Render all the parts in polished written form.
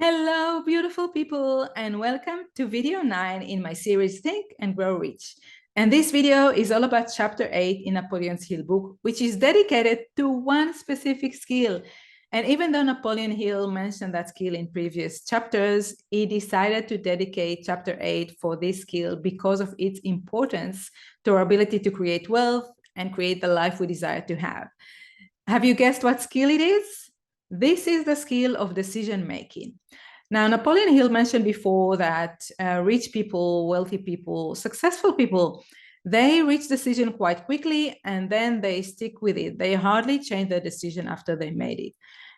Hello, beautiful people, and welcome to video 9 in my series Think and Grow Rich. And this video is all about chapter 8 in Napoleon Hill book, which is dedicated to one specific skill. And even though Napoleon Hill mentioned that skill in previous chapters, he decided to dedicate chapter 8 for this skill because of its importance to our ability to create wealth and create the life we desire to have. Have you guessed what skill it is? This is the skill of decision making. Now, Napoleon Hill mentioned before that rich people, wealthy people, successful people, they reach decision quite quickly and then they stick with it. They hardly change their decision after they made it.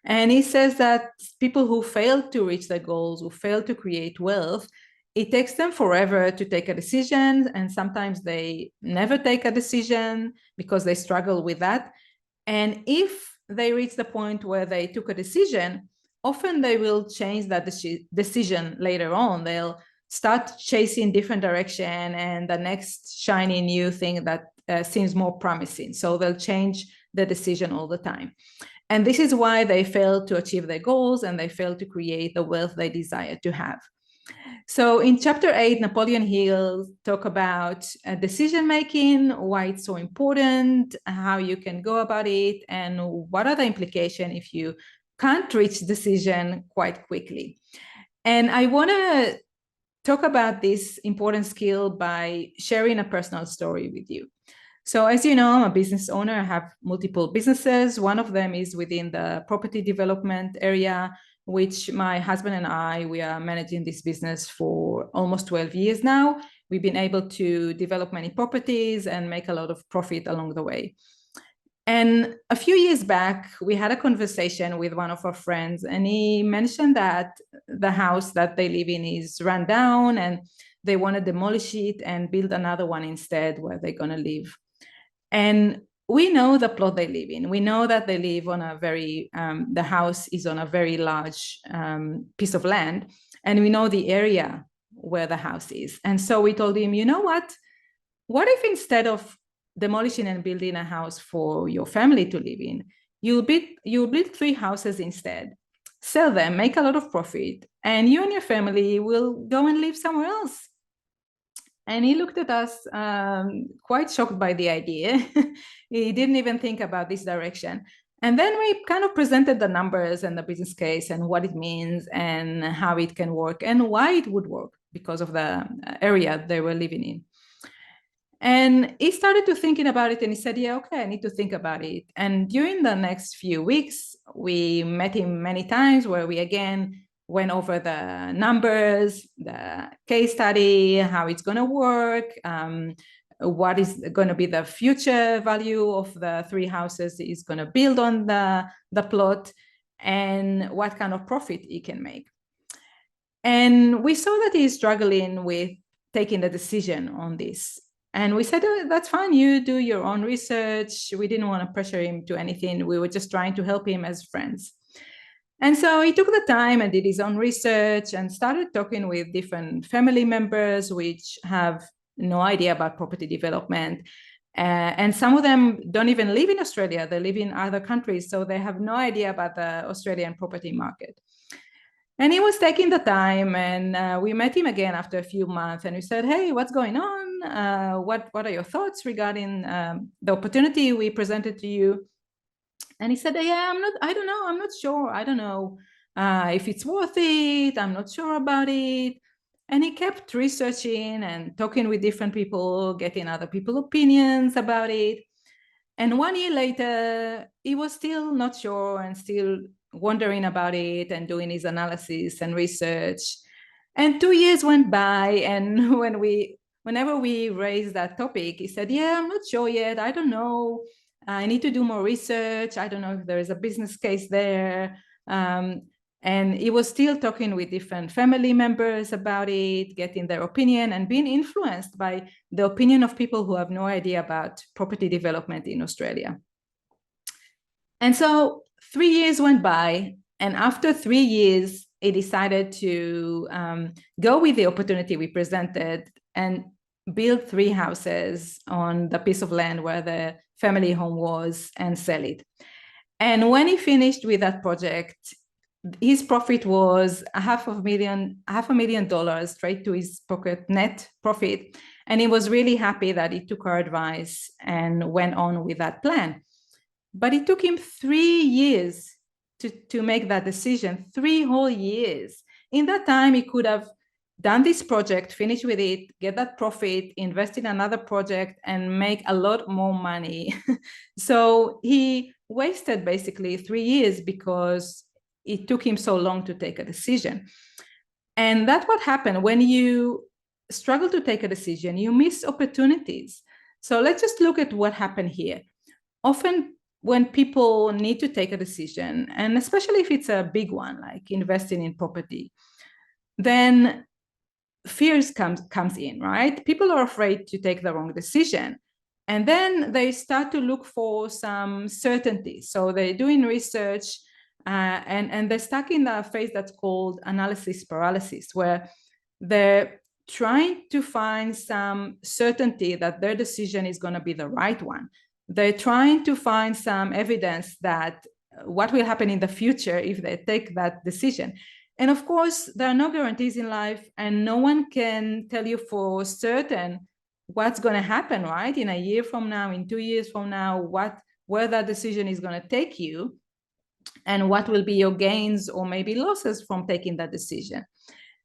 And he says that people who fail to reach their goals, who fail to create wealth, it takes them forever to take a decision. And sometimes they never take a decision because they struggle with that. And if they reach the point where they took a decision, often they will change that decision later on. They'll start chasing different direction and the next shiny new thing that seems more promising. So they'll change the decision all the time. And this is why they fail to achieve their goals and they fail to create the wealth they desire to have. So in chapter 8, Napoleon Hill talk about decision-making, why it's so important, how you can go about it, and what are the implications if you can't reach decision quite quickly. And I want to talk about this important skill by sharing a personal story with you. So as you know, I'm a business owner. I have multiple businesses. One of them is within the property development area, which my husband and I, we are managing this business for almost 12 years now. We've been able to develop many properties and make a lot of profit along the way. And a few years back, we had a conversation with one of our friends, and he mentioned that the house that they live in is run down and they want to demolish it and build another one instead where they're going to live. And we know the plot they live in. We know that they live on a very, the house is on a very large piece of land, and we know the area where the house is. And so we told him, you know what? What if instead of demolishing and building a house for your family to live in, you'll build 3 houses instead, sell them, make a lot of profit, and you and your family will go and live somewhere else. And he looked at us quite shocked by the idea. He didn't even think about this direction. And then we kind of presented the numbers and the business case and what it means and how it can work and why it would work because of the area they were living in. And he started to thinking about it and he said, yeah, okay, I need to think about it. And during the next few weeks, we met him many times where we again went over the numbers, the case study, how it's going to work, what is going to be the future value of the 3 houses he's going to build on the plot, and what kind of profit he can make. And we saw that he's struggling with taking the decision on this. And we said, oh, that's fine, you do your own research. We didn't want to pressure him to anything. We were just trying to help him as friends. And so he took the time and did his own research and started talking with different family members, which have no idea about property development. And some of them don't even live in Australia. They live in other countries. So they have no idea about the Australian property market. And he was taking the time, and we met him again after a few months, and we said, hey, what's going on? What are your thoughts regarding the opportunity we presented to you? And he said, yeah, I don't know. I'm not sure. I don't know if it's worth it. I'm not sure about it. And he kept researching and talking with different people, getting other people's opinions about it. And 1 year later, he was still not sure and still wondering about it and doing his analysis and research. And 2 years went by. And whenever we raised that topic, he said, yeah, I'm not sure yet. I don't know. I need to do more research. I don't know if there is a business case there. And he was still talking with different family members about it, getting their opinion and being influenced by the opinion of people who have no idea about property development in Australia. And so 3 years went by, and after 3 years, he decided to go with the opportunity we presented and build 3 houses on the piece of land where the family home was and sell it. And when he finished with that project, his profit was $500,000 straight to his pocket, net profit. And he was really happy that he took our advice and went on with that plan. But it took him 3 years to make that decision, 3 whole years. In that time, he could have done this project, finish with it, get that profit, invest in another project, and make a lot more money. So he wasted basically 3 years because it took him so long to take a decision. And that's what happened when you struggle to take a decision, you miss opportunities. So let's just look at what happened here. Often when people need to take a decision, and especially if it's a big one, like investing in property, then fears comes in, right? People are afraid to take the wrong decision. And then they start to look for some certainty. So they're doing research and they're stuck in a phase that's called analysis paralysis, where they're trying to find some certainty that their decision is going to be the right one. They're trying to find some evidence that what will happen in the future if they take that decision. And of course, there are no guarantees in life, and no one can tell you for certain what's going to happen, right? In a year from now, in 2 years from now, where that decision is going to take you, and what will be your gains or maybe losses from taking that decision.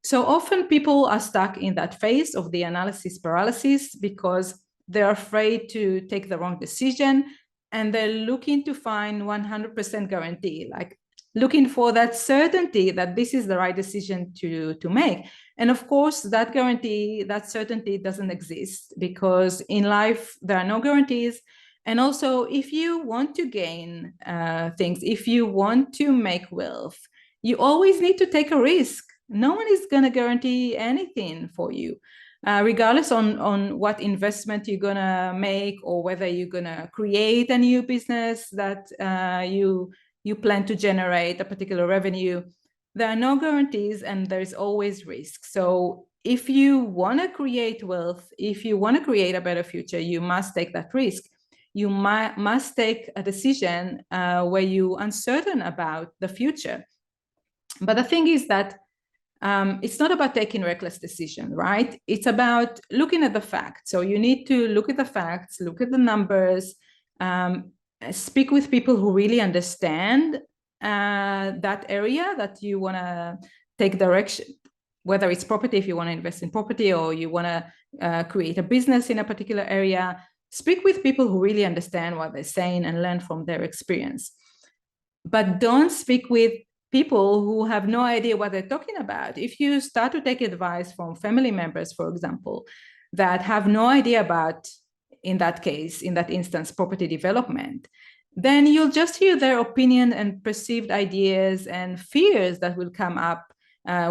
So often people are stuck in that phase of the analysis paralysis because they're afraid to take the wrong decision, and they're looking to find 100% guarantee, like looking for that certainty that this is the right decision to make. And of course, that guarantee, that certainty doesn't exist, because in life, there are no guarantees. And also, if you want to gain things, if you want to make wealth, you always need to take a risk. No one is going to guarantee anything for you, regardless on what investment you're going to make, or whether you're going to create a new business that you plan to generate a particular revenue. There are no guarantees, and there's always risk. So if you want to create wealth, if you want to create a better future, you must take that risk. You must take a decision where you're uncertain about the future. But the thing is that it's not about taking reckless decision, right? It's about looking at the facts. So you need to look at the facts, look at the numbers, speak with people who really understand that area that you want to take direction, whether it's property, if you want to invest in property, or you want to create a business in a particular area. Speak with people who really understand what they're saying and learn from their experience. But don't speak with people who have no idea what they're talking about. If you start to take advice from family members, for example, that have no idea about, in that case, in that instance, property development, then you'll just hear their opinion and perceived ideas and fears that will come up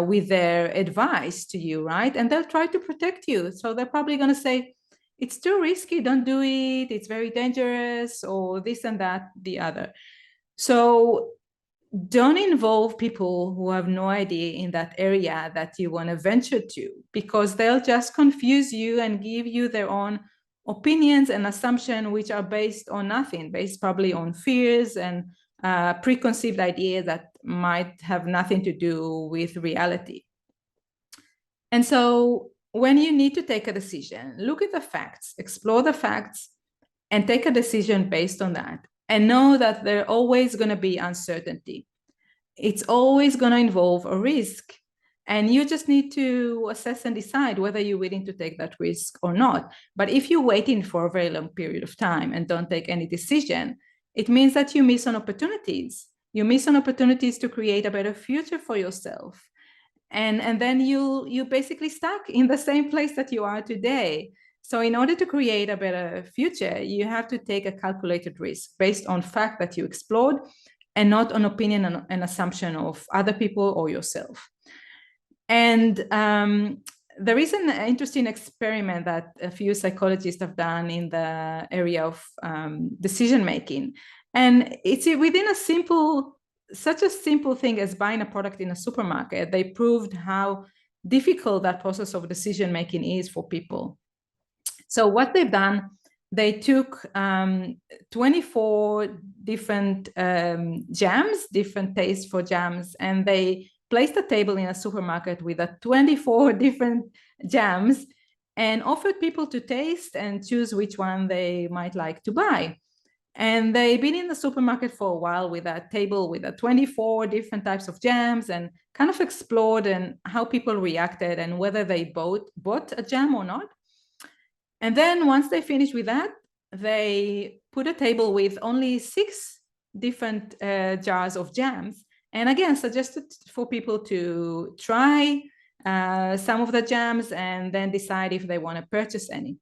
with their advice to you, right? And they'll try to protect you. So they're probably going to say, it's too risky, don't do it, it's very dangerous, or this and that, the other. So don't involve people who have no idea in that area that you want to venture to, because they'll just confuse you and give you their own opinions and assumptions, which are based on nothing, based probably on fears and preconceived ideas that might have nothing to do with reality. And so when you need to take a decision, look at the facts, explore the facts, and take a decision based on that. And know that there's always going to be uncertainty. It's always going to involve a risk. And you just need to assess and decide whether you're willing to take that risk or not. But if you're waiting for a very long period of time and don't take any decision, it means that you miss on opportunities. You miss on opportunities to create a better future for yourself. And then you basically stuck in the same place that you are today. So in order to create a better future, you have to take a calculated risk based on fact that you explored, and not on opinion and assumption of other people or yourself. And there is an interesting experiment that a few psychologists have done in the area of decision making. And it's within such a simple thing as buying a product in a supermarket. They proved how difficult that process of decision making is for people. So what they've done, they took 24 different jams, different tastes for jams, and they placed a table in a supermarket with 24 different jams and offered people to taste and choose which one they might like to buy. And they've been in the supermarket for a while with a table with 24 different types of jams and kind of explored and how people reacted and whether they bought a jam or not. And then once they finished with that, they put a table with only 6 different jars of jams. And again, suggested for people to try some of the jams and then decide if they want to purchase any.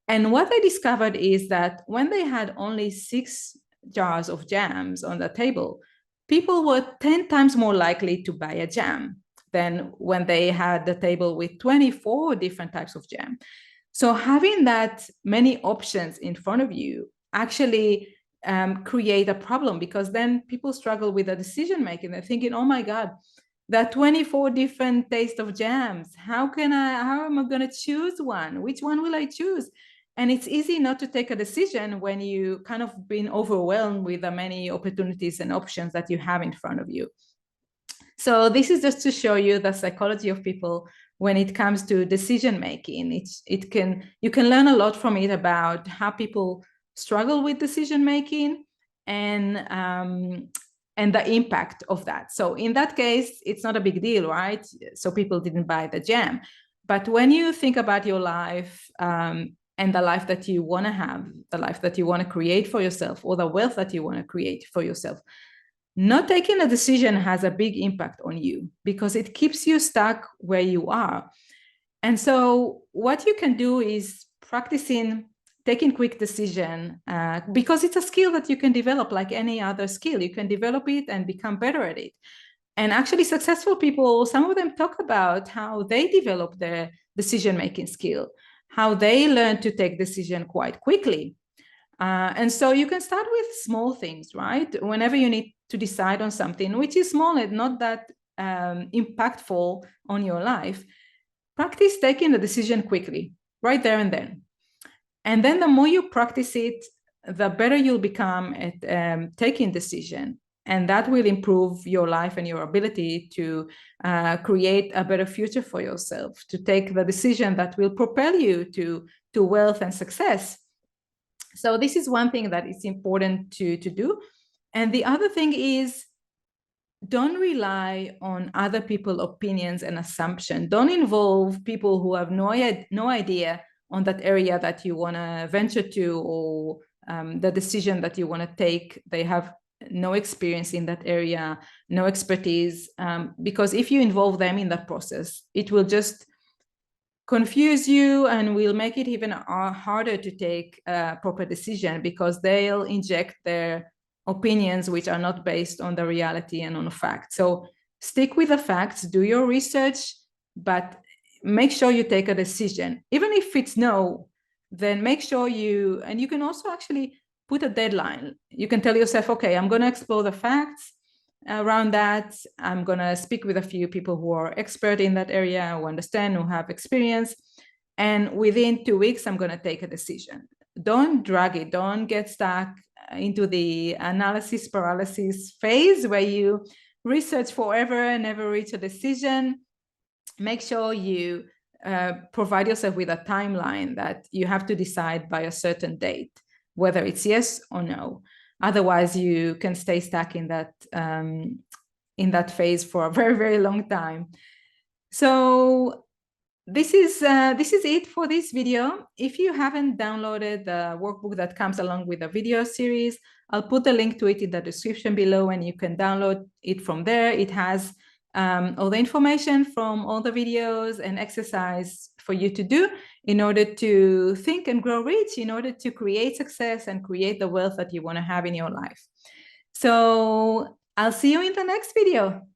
And what they discovered is that when they had only 6 jars of jams on the table, people were 10 times more likely to buy a jam than when they had the table with 24 different types of jam. So having that many options in front of you actually create a problem, because then people struggle with the decision making. They're thinking, oh my God, there are 24 different tastes of jams. How am I going to choose one? Which one will I choose? And it's easy not to take a decision when you kind of been overwhelmed with the many opportunities and options that you have in front of you. So this is just to show you the psychology of people when it comes to decision making. You can learn a lot from it about how people struggle with decision making and the impact of that. So in that case, it's not a big deal, right? So people didn't buy the jam. But when you think about your life and the life that you want to have, the life that you want to create for yourself, or the wealth that you want to create for yourself, not taking a decision has a big impact on you because it keeps you stuck where you are. And so what you can do is practicing taking quick decision because it's a skill that you can develop like any other skill. You can develop it and become better at it. And actually successful people, some of them talk about how they develop their decision-making skill, how they learn to take decision quite quickly. And so you can start with small things, right? Whenever you need to decide on something, which is small and not that impactful on your life, practice taking the decision quickly, right there and then. And then the more you practice it, the better you'll become at taking decision. And that will improve your life and your ability to create a better future for yourself, to take the decision that will propel you to wealth and success. So this is one thing that is important to do. And the other thing is, don't rely on other people's opinions and assumptions. Don't involve people who have no idea on that area that you want to venture to, or the decision that you want to take. They have no experience in that area, no expertise, because if you involve them in that process, it will just confuse you and will make it even harder to take a proper decision, because they'll inject their opinions which are not based on the reality and on the facts. So stick with the facts, do your research, but make sure you take a decision. Even if it's no, then make sure and you can also actually put a deadline. You can tell yourself, okay, I'm going to explore the facts around that. I'm going to speak with a few people who are expert in that area, who understand, who have experience. And within 2 weeks, I'm going to take a decision. Don't drag it. Don't get stuck into the analysis paralysis phase where you research forever and never reach a decision. Make sure you provide yourself with a timeline that you have to decide by a certain date, whether it's yes or no. Otherwise, you can stay stuck in that phase for a very, very long time. So this is it for this video. If you haven't downloaded the workbook that comes along with the video series, I'll put the link to it in the description below, and you can download it from there. It has all the information from all the videos and exercise for you to do in order to think and grow rich, in order to create success and create the wealth that you want to have in your life. So I'll see you in the next video.